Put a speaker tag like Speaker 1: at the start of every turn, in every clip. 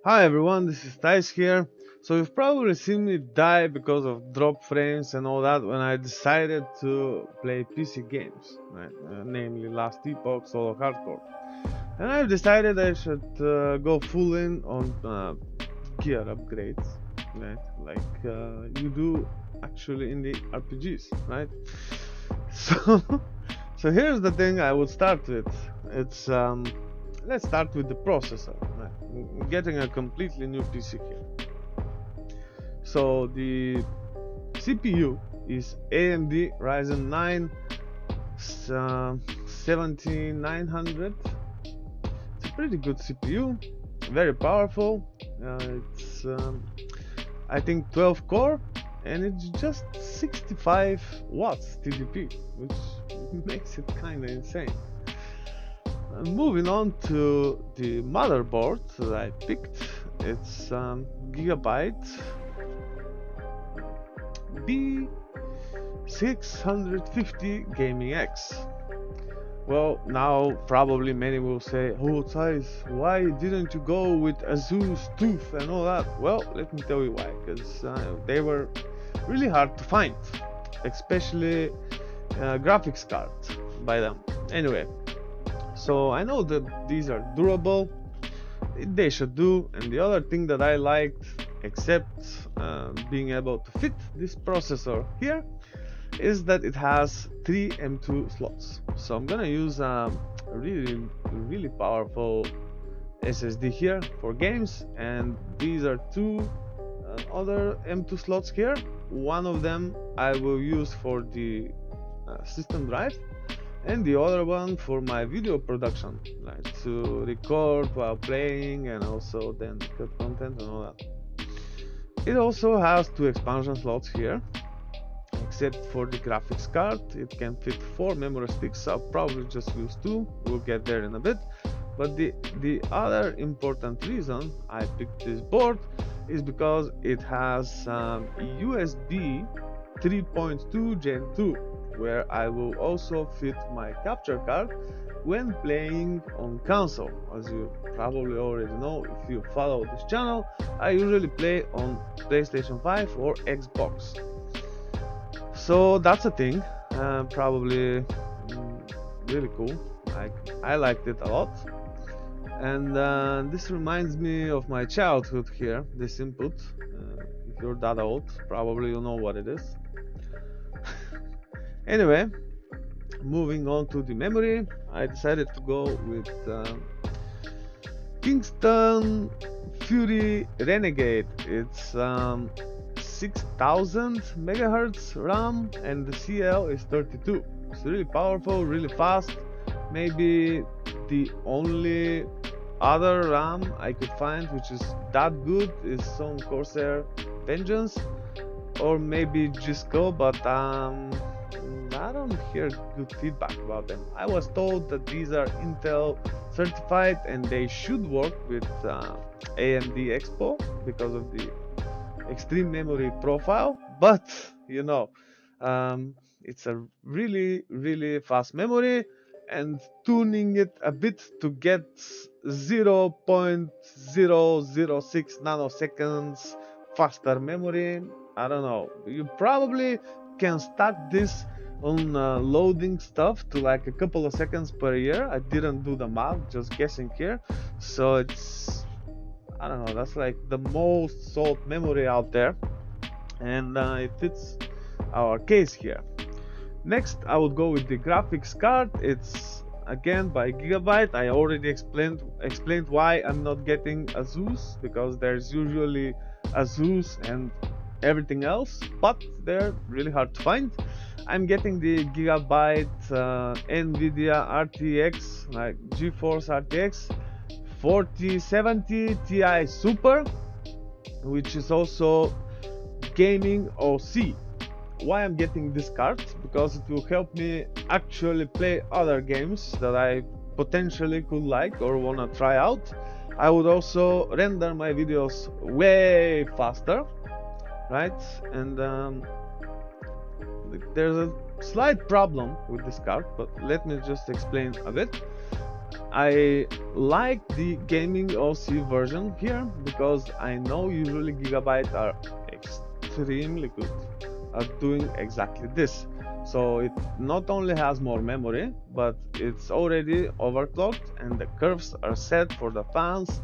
Speaker 1: Hi everyone, this is Zeiss here. So you've probably seen me die because of drop frames and all that when I decided to play PC games, right? Namely Last Epoch Solo Hardcore. And I've decided I should go full in on gear upgrades, right? Like you do actually in the RPGs, right? So, so here's the thing I would start with. It's let's start with the processor. Right? Getting a completely new PC here. So the CPU is AMD Ryzen 9 7900. It's a pretty good CPU, very powerful. It's I think 12 core, and it's just 65 watts TDP, which makes it kind of insane. Moving on to the motherboard that I picked, it's Gigabyte B650 Gaming X. Well, now probably many will say, "Oh, Zeiss, why didn't you go with Asus TUF and all that?" Well, let me tell you why. Because they were really hard to find, especially graphics card by them. Anyway, so I know that these are durable, they should do. And the other thing that I liked, except being able to fit this processor here, is that it has 3 M.2 slots. So I'm gonna use a really powerful SSD here for games, and these are two other M.2 slots here. One of them I will use for the system drive, and the other one for my video production, like to record while playing and also then cut content and all that. It also has two expansion slots here, except for the graphics card. It can fit 4 memory sticks. I'll probably just use two, we'll get there in a bit. But the other important reason I picked this board is because it has USB 3.2 Gen 2, where I will also fit my capture card when playing on console. As you probably already know, if you follow this channel, I usually play on PlayStation 5 or Xbox. So that's a thing, probably really cool. I liked it a lot. And this reminds me of my childhood here, this input. If you're that old, probably you know what it is. Anyway, moving on to the memory, I decided to go with Kingston Fury Renegade. It's 6000 megahertz RAM, and the CL is 32. It's really powerful, really fast. Maybe the only other RAM I could find which is that good is some Corsair Vengeance, or maybe Gisco, but I don't hear good feedback about them. I was told that these are Intel certified and they should work with AMD Expo because of the extreme memory profile, but you know, it's a really fast memory, and tuning it a bit to get 0.006 nanoseconds faster memory, I don't know. You probably can start this on loading stuff to like a couple of seconds per year. I didn't do the math, just guessing here. So it's, I don't know, that's like the most sold memory out there, and it fits our case here. Next, I would go with the graphics card. It's again by Gigabyte. I already explained why I'm not getting Asus, because there's usually Asus and everything else, but they're really hard to find. I'm getting the Gigabyte Nvidia RTX, like GeForce RTX 4070 Ti Super, which is also gaming OC. Why I'm getting this card? Because it will help me actually play other games that I potentially could like or wanna try out. I would also render my videos way faster, right? And there's a slight problem with this card, but let me just explain a bit. I like the gaming OC version here because I know usually Gigabyte are extremely good at doing exactly this. So it not only has more memory, but it's already overclocked and the curves are set for the fans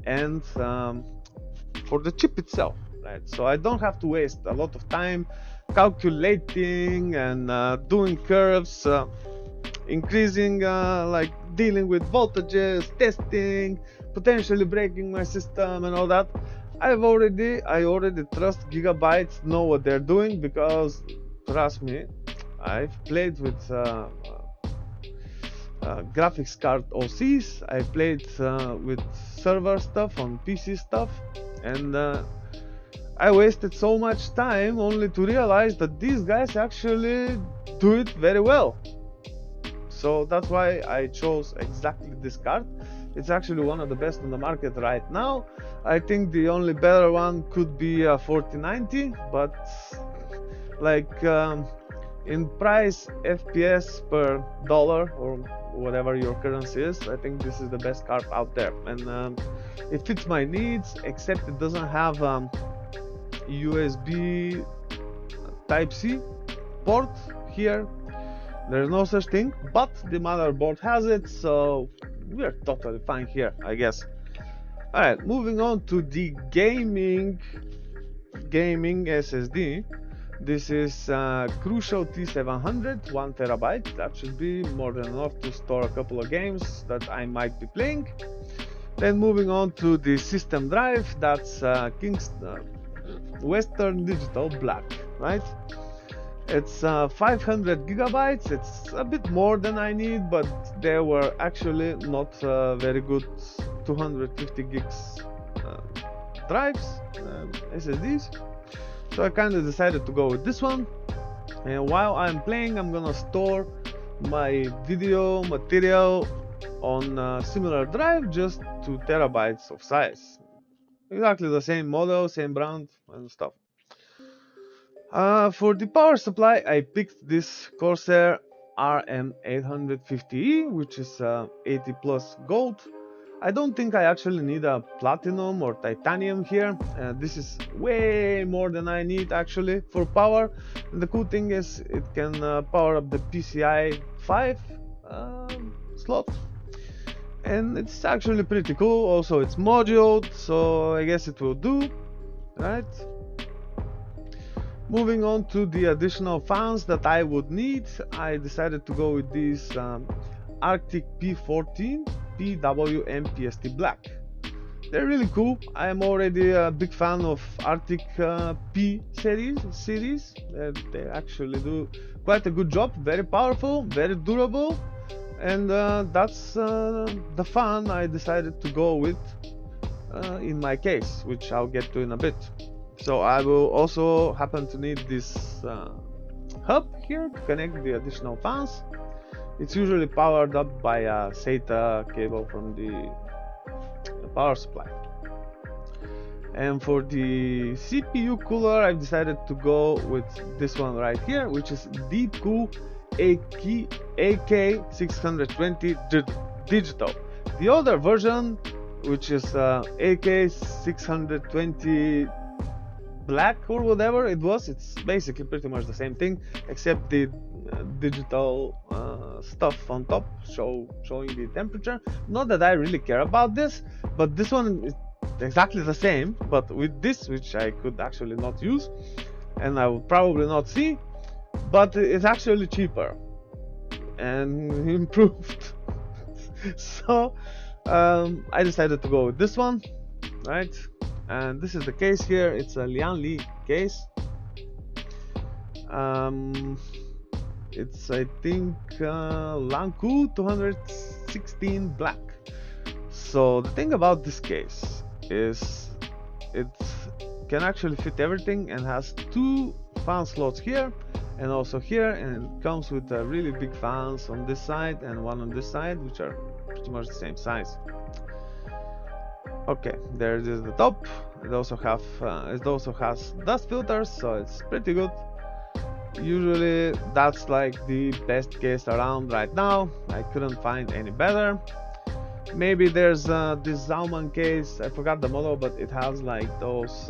Speaker 1: and for the chip itself, right? So I don't have to waste a lot of time calculating and doing curves, increasing, like dealing with voltages, testing, potentially breaking my system and all that. I already trust Gigabytes know what they're doing because, trust me, I've played with graphics card OCs. I played with server stuff on PC stuff, and I wasted so much time only to realize that these guys actually do it very well. So that's why I chose exactly this card. It's actually one of the best on the market right now. I think the only better one could be a 4090, but like in price FPS per dollar or whatever your currency is, I think this is the best card out there, and it fits my needs, except it doesn't have USB Type-C port here. There's no such thing, but the motherboard has it, so we're totally fine here, I guess. Alright, moving on to the gaming SSD. This is Crucial T700, 1 terabyte. That should be more than enough to store a couple of games that I might be playing. Then moving on to the system drive, that's Western Digital Black, right? It's 500 gigabytes. It's a bit more than I need, but they were actually not very good 250 gigs drives, SSDs. So I kind of decided to go with this one. And while I'm playing, I'm gonna store my video material on a similar drive, just 2 terabytes of size. Exactly the same model, same brand and stuff. For the power supply, I picked this Corsair RM850E, which is 80 plus gold. I don't think I actually need a platinum or titanium here. This is way more than I need actually for power. And the cool thing is it can power up the PCI 5 slot. And it's actually pretty cool. Also, it's moduled, so I guess it will do, right? Moving on to the additional fans that I would need, I decided to go with these Arctic P14 PWM-PST Black. They're really cool. I am already a big fan of Arctic P series. They actually do quite a good job. Very powerful, very durable, and that's the fan I decided to go with in my case, which I'll get to in a bit. So I will also happen to need this hub here to connect the additional fans. It's usually powered up by a SATA cable from the power supply. And for the CPU cooler, I've decided to go with this one right here, which is Deepcool AK620 digital. The other version, which is AK620 black or whatever it was, it's basically pretty much the same thing, except the digital stuff on top showing the temperature. Not that I really care about this, but this one is exactly the same, but with this, which I could actually not use and I will probably not see, but it's actually cheaper and improved. So I decided to go with this one, right? And this is the case here. It's a Lian Li case. It's, I think, Lanku 216 black. So the thing about this case is it can actually fit everything and has 2 fan slots here and also here, and it comes with really big fans on this side and one on this side, which are pretty much the same size. Okay, there is the top. It also has dust filters, so it's pretty good. Usually that's like the best case around right now. I couldn't find any better. Maybe there's this Zauman case, I forgot the model, but it has like those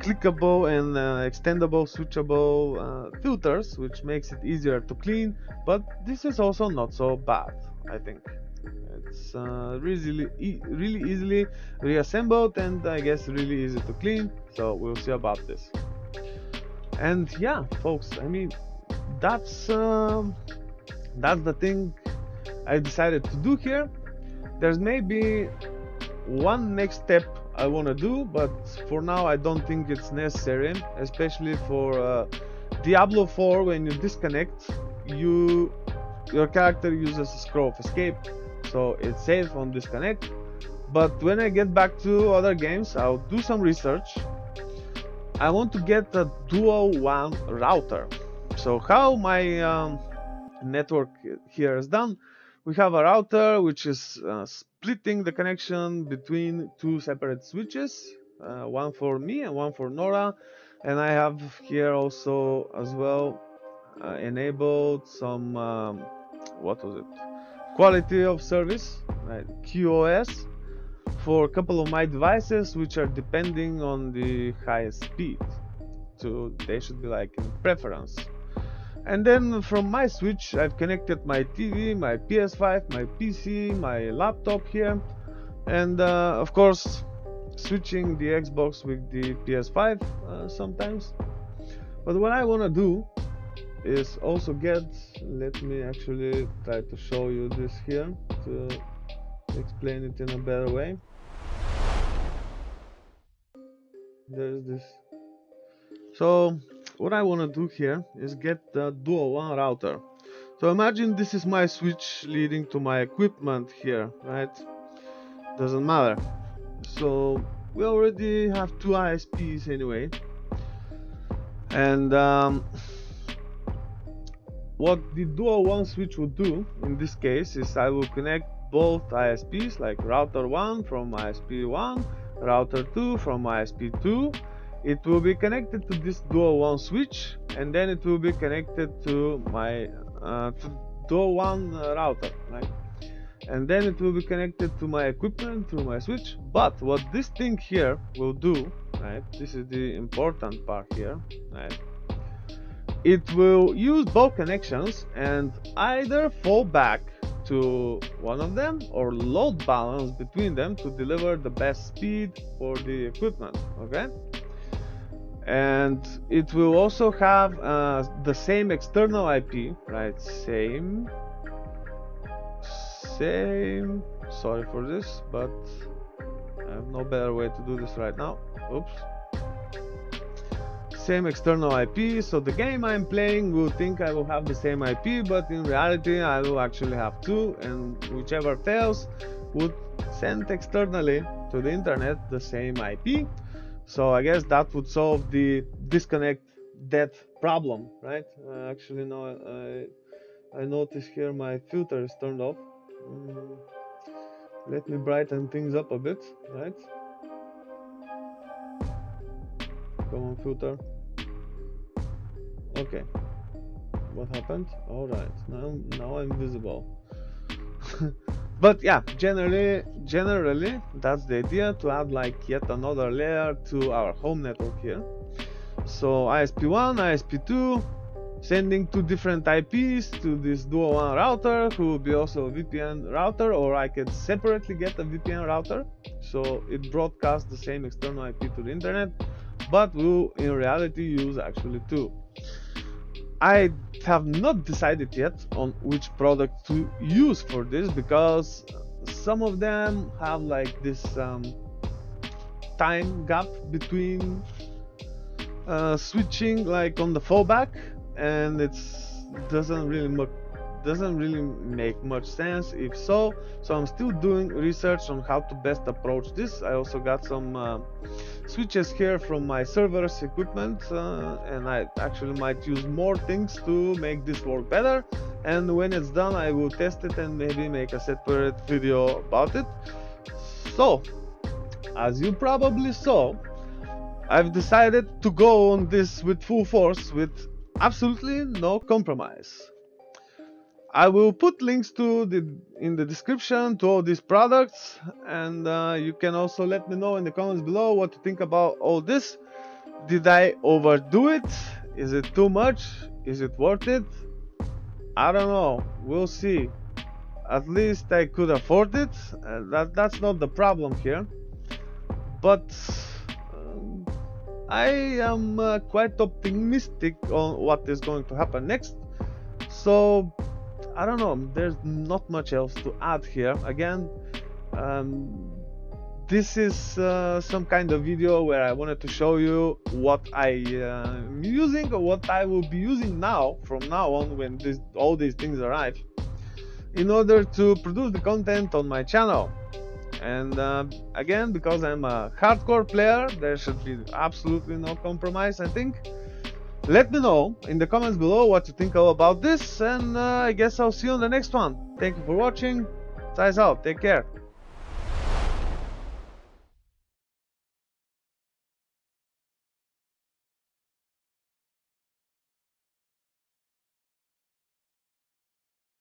Speaker 1: clickable and extendable switchable filters, which makes it easier to clean, but this is also not so bad, I think. It's really easily reassembled, and I guess really easy to clean, so we'll see about this. And yeah, folks, I mean, that's the thing I decided to do here. There's maybe one next step I want to do, but for now I don't think it's necessary, especially for Diablo 4. When you disconnect, your character uses a scroll of escape, so it's safe on disconnect. But when I get back to other games, I'll do some research. I want to get a dual WAN router. So how my network here is done, we have a router which is splitting the connection between two separate switches, one for me and one for Nora, and I have here also as well enabled some what was it, quality of service, right? QoS, for a couple of my devices which are depending on the highest speed, so they should be like in preference. And then from my switch I've connected my TV, my PS5, my PC, my laptop here, and of course switching the Xbox with the PS5 sometimes. But what I want to do is also get, let me actually try to show you this here to explain it in a better way. There's this. So what I want to do here is get the dual WAN router. So imagine this is my switch leading to my equipment here, right? Doesn't matter. So we already have two ISPs anyway, and what the dual WAN switch would do in this case is I will connect both ISPs, like router 1 from ISP 1, router 2 from ISP 2. It will be connected to this dual WAN switch, and then it will be connected to my dual WAN router, right? And then it will be connected to my equipment through my switch. But what this thing here will do, right? This is the important part here, right? It will use both connections and either fall back to one of them or load balance between them to deliver the best speed for the equipment, okay? And it will also have the same external IP, right? Same. Sorry for this, but I have no better way to do this right now. Oops. Same external IP, so the game I'm playing will think I will have the same IP, but in reality I will actually have two, and whichever fails would send externally to the internet the same IP. So I guess that would solve the disconnect dead problem, right? Actually, no, I notice here my filter is turned off. Let me brighten things up a bit, right? Come on, filter. Okay. What happened? Alright, now I'm visible. But yeah, generally that's the idea, to add like yet another layer to our home network here. So ISP1, ISP2, sending two different IPs to this dual WAN router, who will be also a VPN router, or I could separately get a VPN router, so it broadcasts the same external IP to the internet, but will in reality use actually two. I have not decided yet on which product to use for this, because some of them have like this time gap between switching, like on the fallback, and it doesn't really make much sense if so. So I'm still doing research on how to best approach this. I also got some switches here from my server's equipment, and I actually might use more things to make this work better, and when it's done I will test it and maybe make a separate video about it. So as you probably saw, I've decided to go on this with full force, with absolutely no compromise. I will put links to in the description to all these products, and you can also let me know in the comments below what you think about all this. Did I overdo it? Is it too much? Is it worth it? I don't know. We'll see. At least I could afford it. That's not the problem here. But I am quite optimistic on what is going to happen next. So I don't know. There's not much else to add here. Again, this is some kind of video where I wanted to show you what I am using, or what I will be using now from now on when all these things arrive, in order to produce the content on my channel. And again, because I'm a hardcore player, there should be absolutely no compromise, I think. Let me know in the comments below what you think all about this, and I guess I'll see you on the next one. Thank you for watching. Zeiss out. Take care.